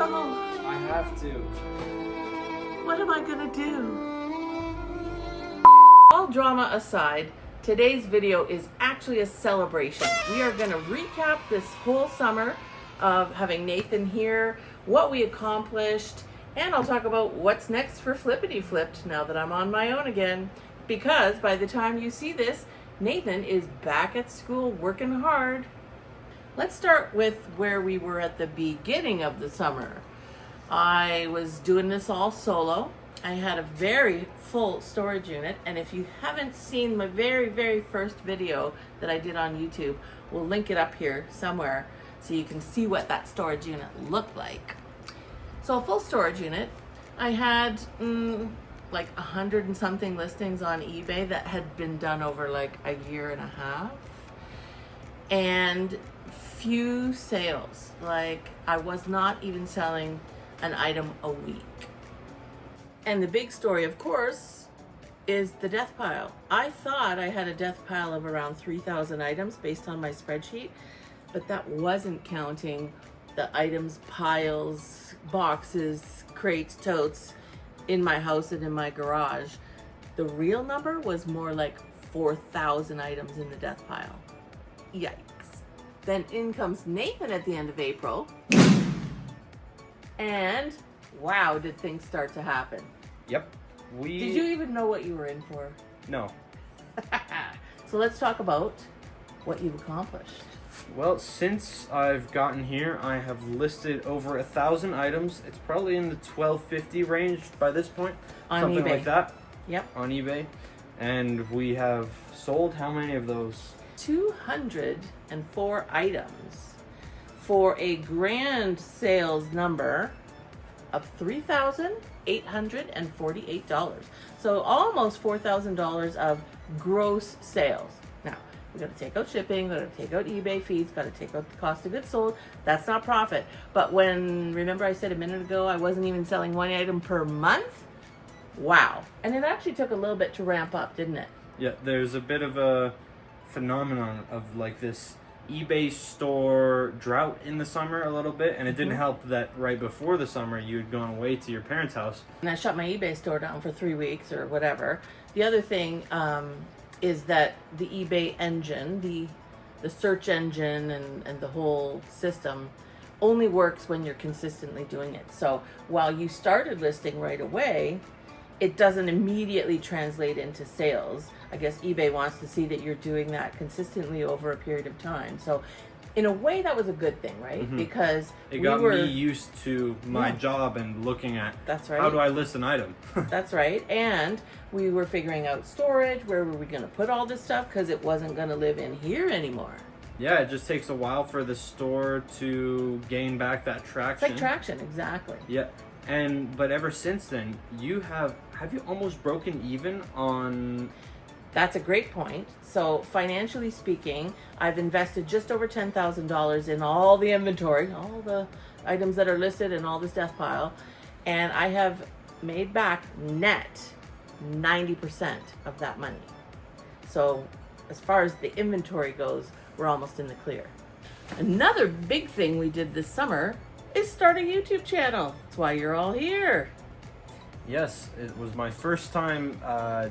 Oh, I have to. what am I gonna do? All drama aside, today's video is actually a celebration. We are gonna recap this whole summer of having Nathan here, what we accomplished, and I'll talk about what's next for Flippity Flipped now that I'm on my own again. Because by the time you see this, Nathan is back at school working hard. Let's start with where we were at the beginning of the summer. I was doing this all solo. I had a very full storage unit, and if you haven't seen my very first video that I did on YouTube, we'll link it up here somewhere so you can see what that storage unit looked like. So a full storage unit, I had like 100 and something listings on eBay that had been done over like a year and a half, and few sales. Like I was not even selling an item a week. And the big story, of course, is the death pile. I thought I had a death pile of around 3,000 items based on my spreadsheet, but that wasn't counting the items, piles, boxes, crates, totes in my house and in my garage. The real number was more like 4,000 items in the death pile. Yikes. Then in comes Nathan at the end of April. And wow, did things start to happen. Yep. Did you even know what you were in for? No. So let's talk about what you've accomplished. Well, since I've gotten here, I have listed over 1,000 items. It's probably in the 1,250 range by this point. On Something eBay. like that. Yep. On eBay. And we have sold how many of those? 204 items for a grand sales number of $3,848. So almost $4,000 of gross sales. Now, we got to take out shipping, got to take out eBay fees, got to take out the cost of goods sold. That's not profit. But remember I said a minute ago I wasn't even selling one item per month? Wow. And it actually took a little bit to ramp up, didn't it? Yeah, there's a bit of a phenomenon of like this eBay store drought in the summer a little bit, and it didn't help that right before the summer you had gone away to your parents' house. And I shut my eBay store down for 3 weeks or whatever. The other thing is that the eBay engine, the search engine and the whole system only works when you're consistently doing it. So while you started listing right away, it doesn't immediately translate into sales. I guess eBay wants to see that you're doing that consistently over a period of time. So in a way that was a good thing, right? Mm-hmm. Because it got me used to my job and looking at that's right. How do I list an item? That's right. And we were figuring out storage. Where were we going to put all this stuff? Because it wasn't going to live in here anymore. Yeah, it just takes a while for the store to gain back that traction. It's like traction, exactly. Yeah. But ever since then, have you almost broken even on... That's a great point. So financially speaking, I've invested just over $10,000 in all the inventory, all the items that are listed and all this death pile. And I have made back net 90% of that money. So as far as the inventory goes, we're almost in the clear. Another big thing we did this summer is start a YouTube channel. That's why you're all here. Yes, it was my first time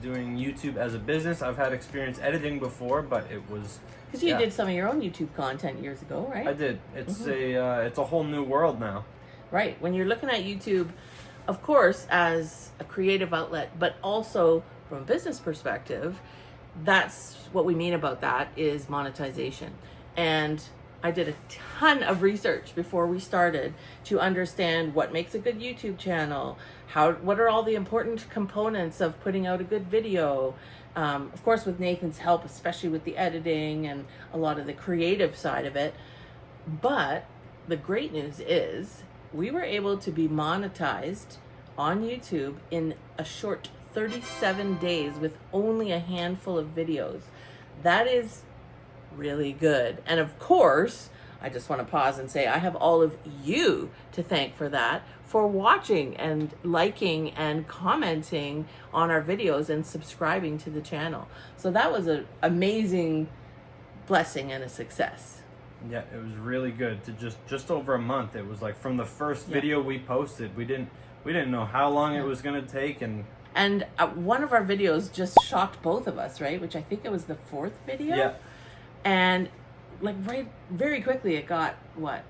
doing YouTube as a business. I've had experience editing before, but it was... Because you did some of your own YouTube content years ago, right? I did. It's it's a whole new world now. Right. When you're looking at YouTube, of course, as a creative outlet, but also from a business perspective, that's what we mean about that is monetization. And I did a ton of research before we started to understand what makes a good YouTube channel, what are all the important components of putting out a good video. Of course, with Nathan's help, especially with the editing and a lot of the creative side of it. But the great news is we were able to be monetized on YouTube in a short 37 days with only a handful of videos. That is really good. And of course, I just want to pause and say I have all of you to thank for that, for watching and liking and commenting on our videos and subscribing to the channel. So that was an amazing blessing and a success. Yeah, it was really good. To just over a month. It was like from the first video we posted, we didn't know how long it was gonna take, and one of our videos just shocked both of us, right? Which I think it was the 4th video. Yeah. And like very quickly it got what?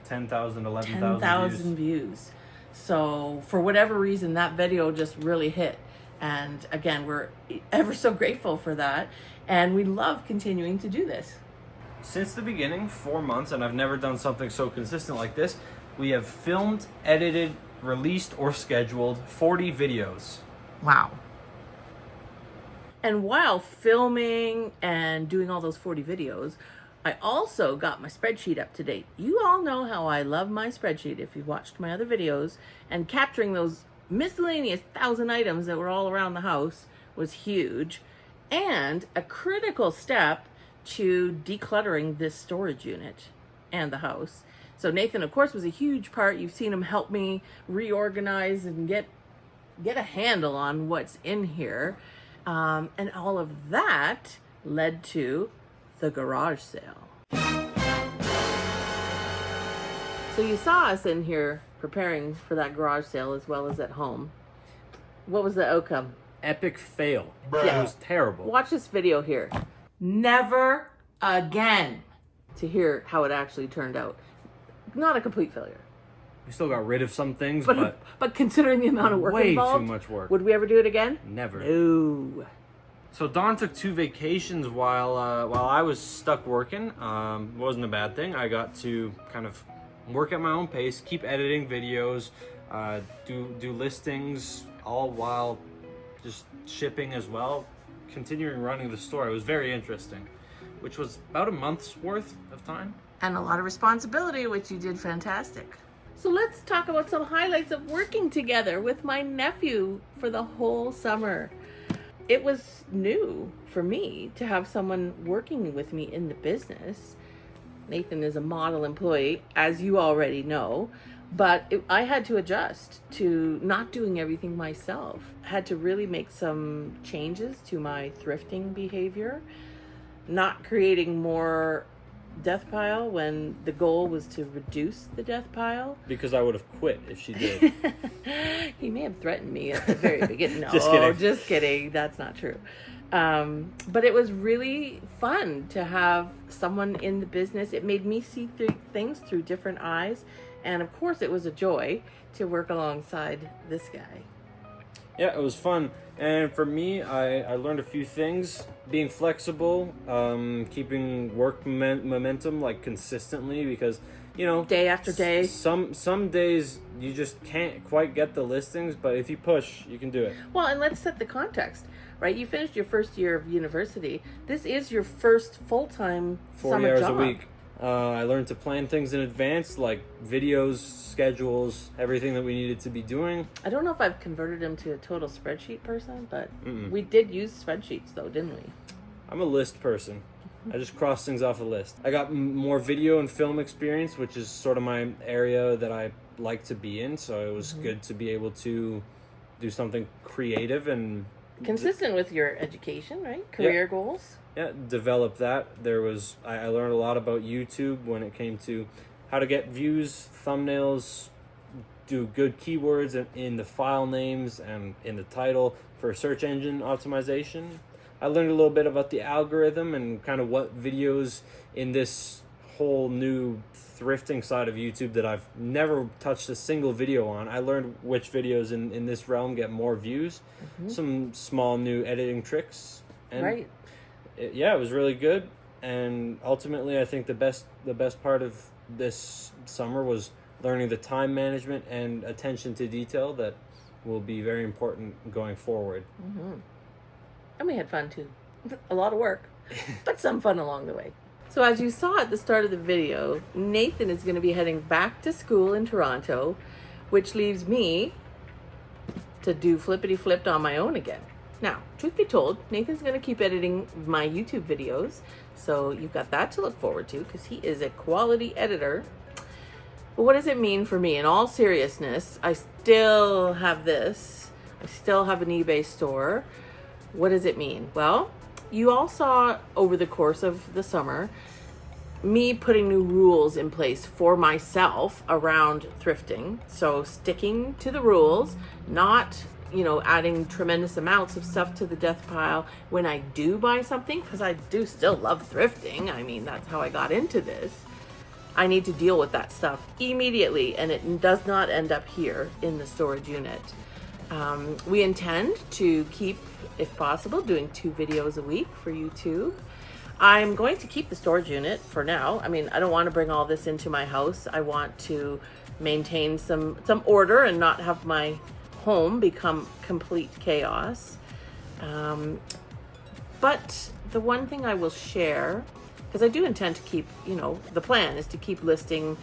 10,000, 11,000 10,000 views. So for whatever reason, that video just really hit. And again, we're ever so grateful for that. And we love continuing to do this. Since the beginning, 4 months, and I've never done something so consistent like this, we have filmed, edited, released, or scheduled 40 videos. Wow. And while filming and doing all those 40 videos, I also got my spreadsheet up to date. You all know how I love my spreadsheet if you've watched my other videos, and capturing those miscellaneous 1,000 items that were all around the house was huge, and a critical step to decluttering this storage unit and the house. So Nathan, of course, was a huge part. You've seen him help me reorganize and get a handle on what's in here. And all of that led to the garage sale. So you saw us in here preparing for that garage sale as well as at home. What was the outcome? Epic fail. Yeah. It was terrible. Watch this video here. Never again to hear how it actually turned out. Not a complete failure. We still got rid of some things, but considering the amount of work way involved, too much work. Would we ever do it again? Never. No. So Dawn took 2 vacations while I was stuck working. Wasn't a bad thing. I got to kind of work at my own pace, keep editing videos, do listings, all while just shipping as well, continuing running the store. It was very interesting, which was about a month's worth of time. And a lot of responsibility, which you did fantastic. So let's talk about some highlights of working together with my nephew for the whole summer. It was new for me to have someone working with me in the business. Nathan is a model employee, as you already know, but I had to adjust to not doing everything myself. I had to really make some changes to my thrifting behavior, not creating more death pile when the goal was to reduce the death pile. Because I would have quit if she did. He may have threatened me at the very beginning. No, Just kidding. Just kidding. That's not true. But it was really fun to have someone in the business. It made me see things through different eyes. And of course, it was a joy to work alongside this guy. Yeah, it was fun. And for me, I learned a few things. Being flexible, keeping work momentum like consistently, because, you know, day after day. Some days you just can't quite get the listings, but if you push, you can do it. Well, and let's set the context, right? You finished your first year of university. This is your first full-time 40 summer hours job. a week. I learned to plan things in advance, like videos, schedules, everything that we needed to be doing. I don't know if I've converted him to a total spreadsheet person, but we did use spreadsheets though, didn't we? I'm a list person. I just cross things off a list. I got more video and film experience, which is sort of my area that I like to be in. So it was good to be able to do something creative and consistent with your education, right? Career goals. Yeah, develop that. I learned a lot about YouTube when it came to how to get views, thumbnails, do good keywords in the file names and in the title for search engine optimization. I learned a little bit about the algorithm and kind of what videos in this whole new thrifting side of YouTube that I've never touched a single video on. I learned which videos in this realm get more views, some small new editing tricks. And right. It was really good. And ultimately, I think the best part of this summer was learning the time management and attention to detail that will be very important going forward. And we had fun too. A lot of work, but some fun along the way. So as you saw at the start of the video, Nathan is going to be heading back to school in Toronto, which leaves me to do flippity flipped on my own again. Now, truth be told, Nathan's going to keep editing my YouTube videos, so you've got that to look forward to because he is a quality editor. But what does it mean for me? In all seriousness, I still have this. I still have an eBay store. What does it mean? Well, you all saw over the course of the summer me putting new rules in place for myself around thrifting. So sticking to the rules, not, adding tremendous amounts of stuff to the death pile when I do buy something, because I do still love thrifting. I mean, that's how I got into this. I need to deal with that stuff immediately, and it does not end up here in the storage unit. We intend to keep, if possible, doing 2 videos a week for YouTube. I'm going to keep the storage unit for now. I mean, I don't want to bring all this into my house. I want to maintain some order and not have my home become complete chaos. But the one thing I will share, because I do intend to keep, the plan is to keep listing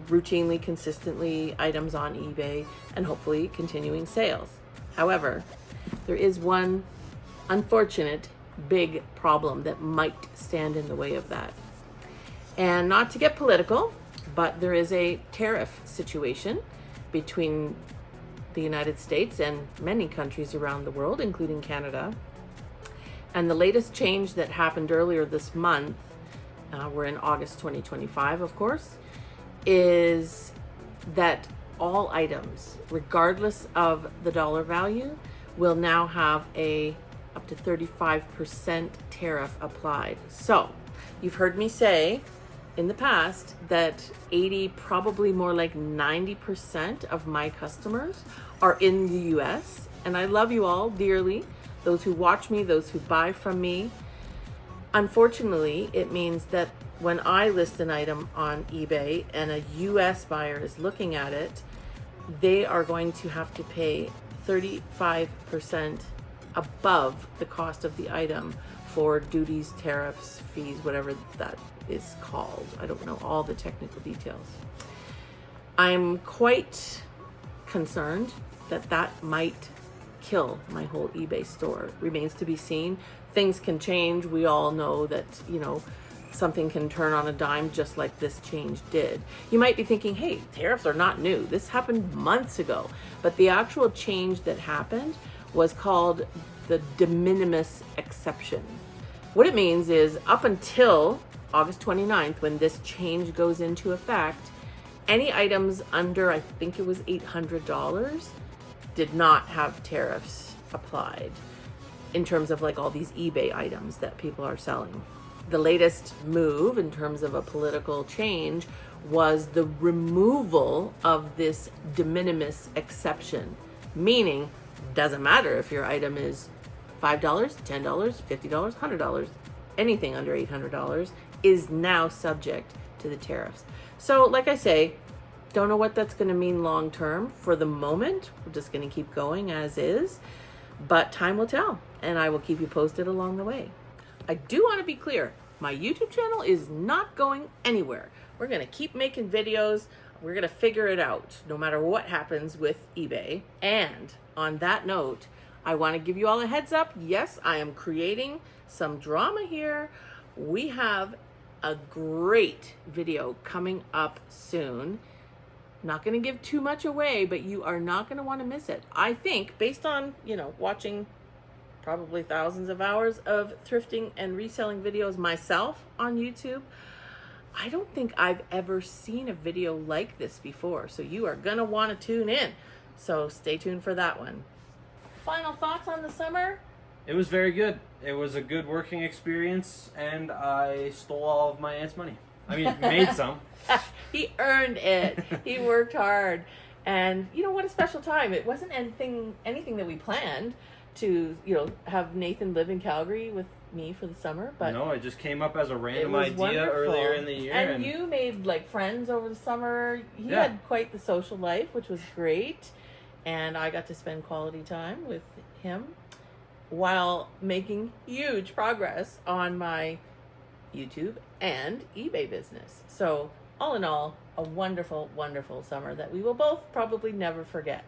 routinely, consistently items on eBay and hopefully continuing sales. However, there is one unfortunate big problem that might stand in the way of that. And not to get political, but there is a tariff situation between the United States and many countries around the world, including Canada. And the latest change that happened earlier this month, we're in August 2025, of course, is that all items, regardless of the dollar value, will now have up to 35% tariff applied. So you've heard me say in the past that 80, probably more like 90% of my customers are in the US, and I love you all dearly, those who watch me, those who buy from me. Unfortunately, it means that when I list an item on eBay and a US buyer is looking at it, they are going to have to pay 35% above the cost of the item for duties, tariffs, fees, whatever that is called. I don't know all the technical details. I'm quite concerned that might kill my whole eBay store. Remains to be seen. Things can change. We all know that, something can turn on a dime just like this change did. You might be thinking, hey, tariffs are not new. This happened months ago. But the actual change that happened was called the de minimis exception. What it means is up until August 29th, when this change goes into effect, any items under, I think it was $800, did not have tariffs applied in terms of like all these eBay items that people are selling. The latest move in terms of a political change was the removal of this de minimis exception, meaning doesn't matter if your item is $5, $10, $50, $100, anything under $800 is now subject to the tariffs. So like I say, don't know what that's going to mean long term. For the moment, we're just going to keep going as is, but time will tell, and I will keep you posted along the way. I do want to be clear, my YouTube channel is not going anywhere. We're going to keep making videos. We're going to figure it out no matter what happens with eBay. And on that note, I want to give you all a heads up. Yes, I am creating some drama here. We have a great video coming up soon. Not going to give too much away, but you are not going to want to miss it. I think based on, watching probably thousands of hours of thrifting and reselling videos myself on YouTube, I don't think I've ever seen a video like this before. So you are going to want to tune in. So stay tuned for that one. Final thoughts on the summer? It was very good. It was a good working experience, and I stole all of my aunt's money. I mean, made some. He earned it. He worked hard. And what a special time. It wasn't anything that we planned to, have Nathan live in Calgary with me for the summer, but no, it just came up as a random idea wonderful. Earlier in the year. And you made friends over the summer. He had quite the social life, which was great. And I got to spend quality time with him while making huge progress on my YouTube and eBay business. So all in all, a wonderful, wonderful summer that we will both probably never forget.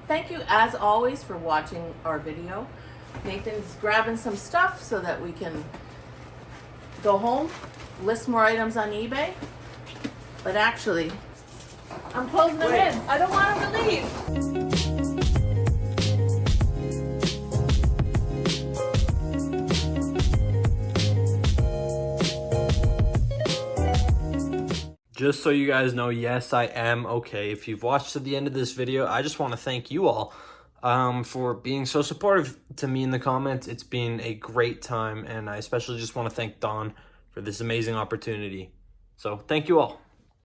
Thank you as always for watching our video. Nathan's grabbing some stuff so that we can go home, list more items on eBay. But actually, I'm closing them in. I don't want them to leave. Just so you guys know, yes, I am okay. If you've watched to the end of this video, I just want to thank you all for being so supportive to me in the comments. It's been a great time, and I especially just want to thank Don for this amazing opportunity. So thank you all.